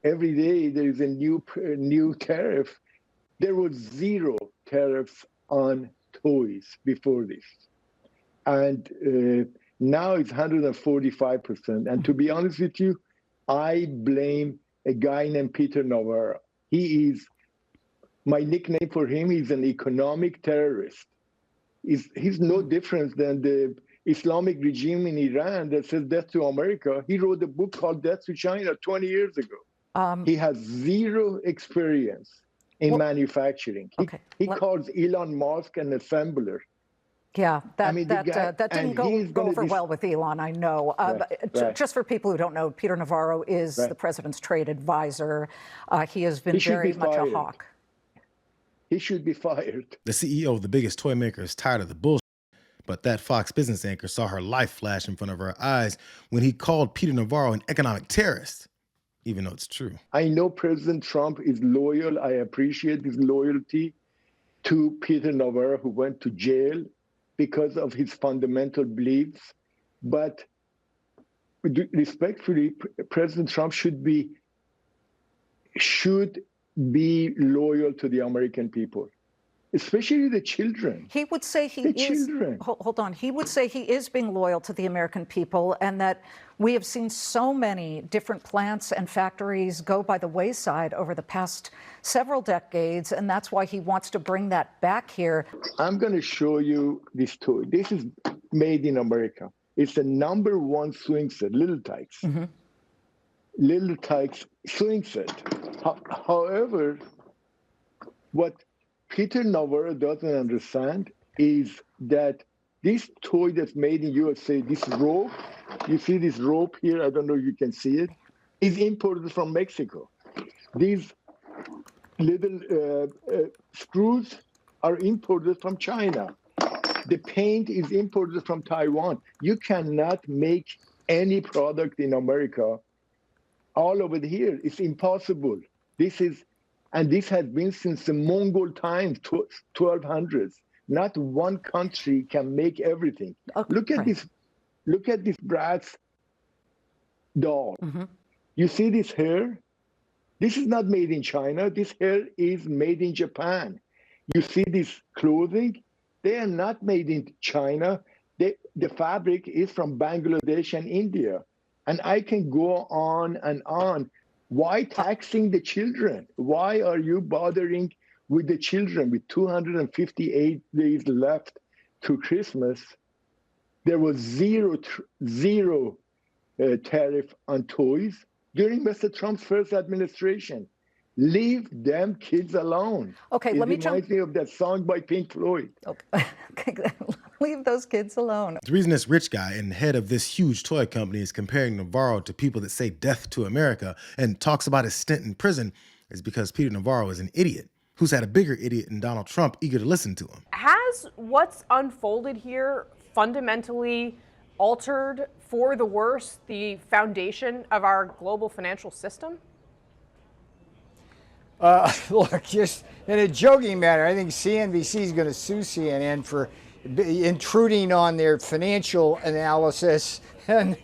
every day there is a new tariff. There was zero tariffs on toys before this. And now it's 145%. And to be honest with you, I blame a guy named Peter Navarro. My nickname for him is an economic terrorist. He's no different than the Islamic regime in Iran that says death to America. He wrote a book called Death to China 20 years ago. He has zero experience in manufacturing. He calls Elon Musk an assembler. Yeah, that didn't go over well with Elon, I know. Right. Just for people who don't know, Peter Navarro is the president's trade advisor. He has been very much a hawk. He should be fired. The CEO of the biggest toy maker is tired of the bullshit, but that Fox Business anchor saw her life flash in front of her eyes when he called Peter Navarro an economic terrorist, even though it's true. I know President Trump is loyal. I appreciate his loyalty to Peter Navarro, who went to jail because of his fundamental beliefs. But respectfully, President Trump should be loyal to the American people, especially the children. He would say he is. Hold on. He would say he is being loyal to the American people, and that we have seen so many different plants and factories go by the wayside over the past several decades, and that's why he wants to bring that back here. I'm going to show you this toy. This is made in America. It's the #1 swing set, Little Tykes. Little Tykes swing set. However, what Peter Navarro doesn't understand is that this toy that's made in USA, this rope, you see this rope here, I don't know if you can see it, is imported from Mexico. These little screws are imported from China. The paint is imported from Taiwan. You cannot make any product in America all over here. It's impossible. This has been since the Mongol times, 1200s. Not one country can make everything. Look at this brass doll. You see this hair? This is not made in China. This hair is made in Japan. You see this clothing? They are not made in China. The fabric is from Bangladesh and India. And I can go on and on. Why taxing the children? Why are you bothering with the children? With 258 days left to Christmas, there was zero tariff on toys during Mr. Trump's first administration. Leave them kids alone. Okay, let me jump. It reminds me of that song by Pink Floyd. Okay. Leave those kids alone. The reason this rich guy and head of this huge toy company is comparing Navarro to people that say death to America and talks about his stint in prison is because Peter Navarro is an idiot who's had a bigger idiot than Donald Trump eager to listen to him. Has what's unfolded here fundamentally altered for the worse the foundation of our global financial system? Look, just in a joking matter, I think CNBC is going to sue CNN for intruding on their financial analysis and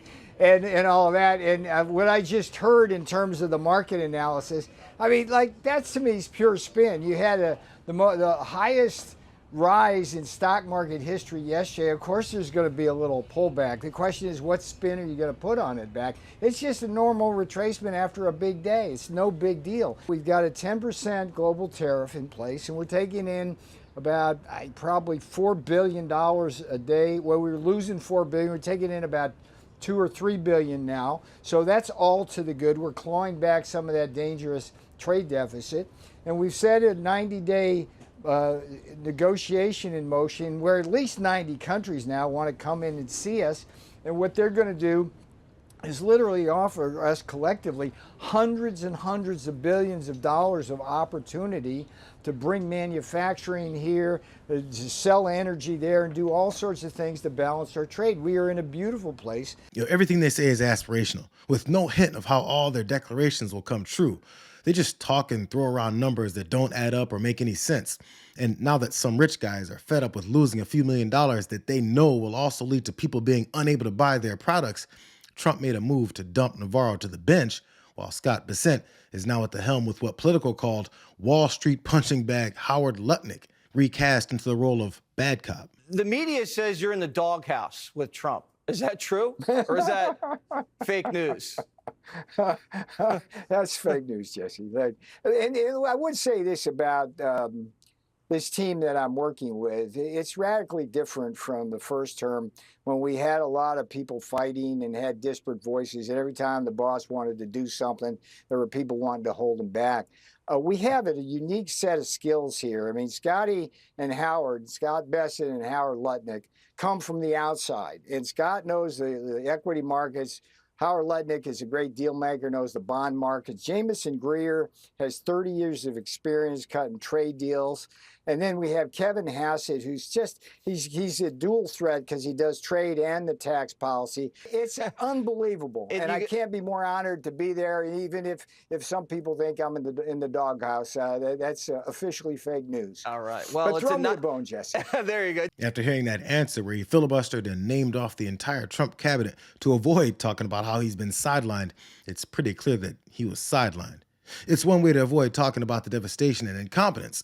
all of that. And what I just heard in terms of the market analysis, I mean, like, that's to me is pure spin. You had the highest rise in stock market history yesterday. Of course, there's going to be a little pullback. The question is, what spin are you going to put on it back? It's just a normal retracement after a big day. It's no big deal. We've got a 10% global tariff in place, and we're taking in about probably $4 billion a day. Well, we were losing $4 billion. We're taking in about $2 or $3 billion now. So that's all to the good. We're clawing back some of that dangerous trade deficit. And we've set a 90-day negotiation in motion where at least 90 countries now want to come in and see us. And what they're going to do is literally offer us collectively hundreds and hundreds of billions of dollars of opportunity to bring manufacturing here, to sell energy there, and do all sorts of things to balance our trade. We are in a beautiful place. Everything they say is aspirational, with no hint of how all their declarations will come true. They just talk and throw around numbers that don't add up or make any sense. And now that some rich guys are fed up with losing a few $1 million that they know will also lead to people being unable to buy their products, Trump made a move to dump Navarro to the bench while Scott Bessent is now at the helm with what Politico called Wall Street punching bag Howard Lutnick, recast into the role of bad cop. The media says you're in the doghouse with Trump. Is that true? Or is that fake news? That's fake news, Jesse. And I would say this about this team that I'm working with. It's radically different from the first term when we had a lot of people fighting and had disparate voices. And every time the boss wanted to do something, there were people wanting to hold him back. We have a unique set of skills here. I mean, Scotty and Howard, Scott Bessent and Howard Lutnick, come from the outside. And Scott knows the equity markets. Howard Lutnick is a great deal maker, knows the bond markets. Jameson Greer has 30 years of experience cutting trade deals. And then we have Kevin Hassett, who's he's a dual threat because he does trade and the tax policy. It's unbelievable. And I can't be more honored to be there, even if some people think I'm in the doghouse. That's officially fake news. All right. Well, but throw me a bone, Jesse. There you go. After hearing that answer where he filibustered and named off the entire Trump cabinet to avoid talking about how he's been sidelined, it's pretty clear that he was sidelined. It's one way to avoid talking about the devastation and incompetence.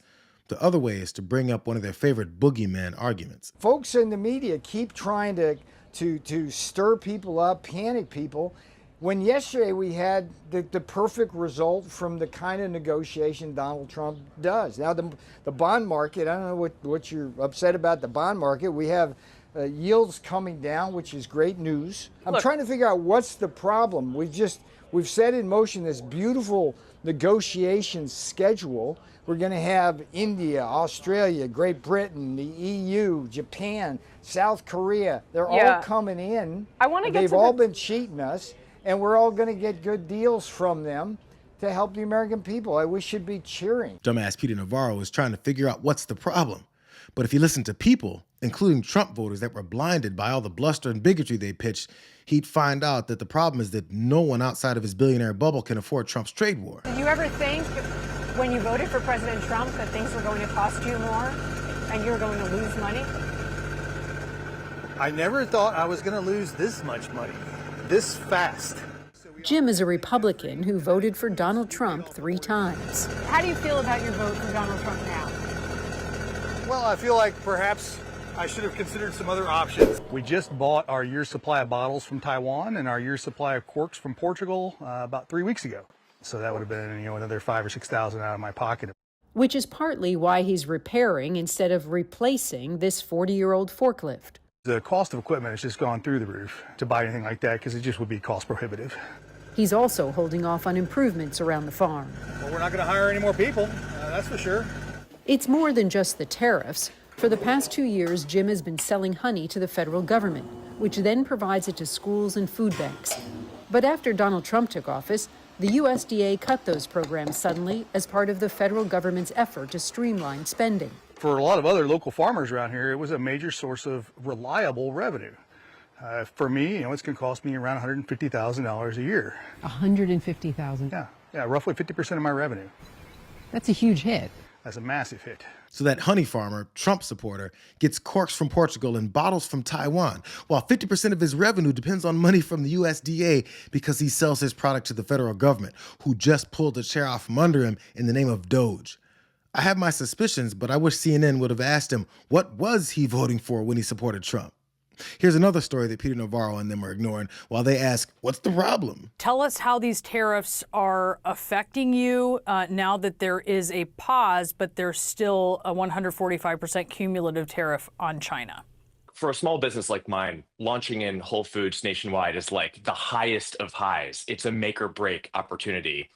The other way is to bring up one of their favorite boogeyman arguments. Folks in the media keep trying to stir people up, panic people, when yesterday we had the perfect result from the kind of negotiation Donald Trump does. Now, the bond market, I don't know what you're upset about the bond market. We have yields coming down, which is great news. I'm trying to figure out what's the problem. We've set in motion this beautiful negotiation schedule. We're going to have India, Australia, Great Britain, the EU, Japan, South Korea. They're all coming in. They've all been cheating us, and we're all going to get good deals from them to help the American people. We should be cheering. Dumbass Peter Navarro is trying to figure out what's the problem. But if he listened to people, including Trump voters that were blinded by all the bluster and bigotry they pitched, he'd find out that the problem is that no one outside of his billionaire bubble can afford Trump's trade war. Did you ever think when you voted for President Trump that things were going to cost you more and you were going to lose money? I never thought I was going to lose this much money, this fast. Jim is a Republican who voted for Donald Trump 3 times. How do you feel about your vote for Donald Trump now? Well, I feel like perhaps I should have considered some other options. We just bought our year's supply of bottles from Taiwan and our year's supply of corks from Portugal about 3 weeks ago. So that would have been, another $5,000 or $6,000 out of my pocket. Which is partly why he's repairing instead of replacing this 40-year-old forklift. The cost of equipment has just gone through the roof to buy anything like that because it just would be cost prohibitive. He's also holding off on improvements around the farm. Well, we're not going to hire any more people, that's for sure. It's more than just the tariffs. For the past 2 years, Jim has been selling honey to the federal government, which then provides it to schools and food banks. But after Donald Trump took office, the USDA cut those programs suddenly as part of the federal government's effort to streamline spending. For a lot of other local farmers around here, it was a major source of reliable revenue. For me, it's going to cost me around $150,000 a year. $150,000? Yeah, roughly 50% of my revenue. That's a huge hit. That's a massive hit. So that honey farmer, Trump supporter, gets corks from Portugal and bottles from Taiwan, while 50% of his revenue depends on money from the USDA because he sells his product to the federal government, who just pulled the chair out from under him in the name of Doge. I have my suspicions, but I wish CNN would have asked him what was he voting for when he supported Trump. Here's another story that Peter Navarro and them are ignoring while they ask, what's the problem? Tell us how these tariffs are affecting you now that there is a pause, but there's still a 145% cumulative tariff on China. For a small business like mine, launching in Whole Foods nationwide is like the highest of highs. It's a make or break opportunity.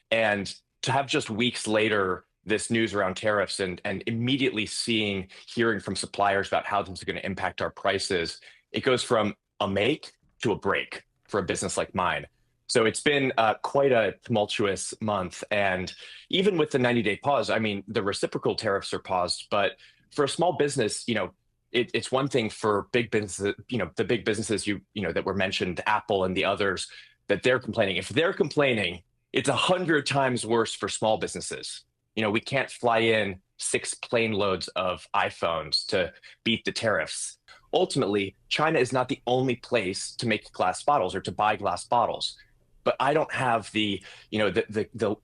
And to have just weeks later this news around tariffs and immediately hearing from suppliers about how this is going to impact our prices, it goes from a make to a break for a business like mine. So it's been quite a tumultuous month. And even with the 90-day pause, the reciprocal tariffs are paused, but for a small business, it's one thing for big businesses, the big businesses that were mentioned, Apple and the others, that they're complaining. If they're complaining, it's 100 times worse for small businesses. We can't fly in 6 plane loads of iPhones to beat the tariffs. Ultimately, China is not the only place to make glass bottles or to buy glass bottles. but I don't have the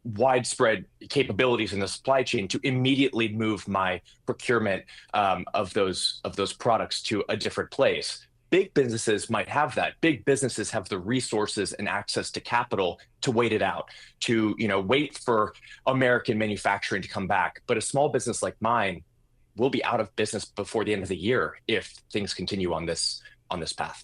widespread capabilities in the supply chain to immediately move my procurement of those products to a different place. Big businesses might have that. Big businesses have the resources and access to capital to wait it out, to wait for American manufacturing to come back. But a small business like mine will be out of business before the end of the year if things continue on this path.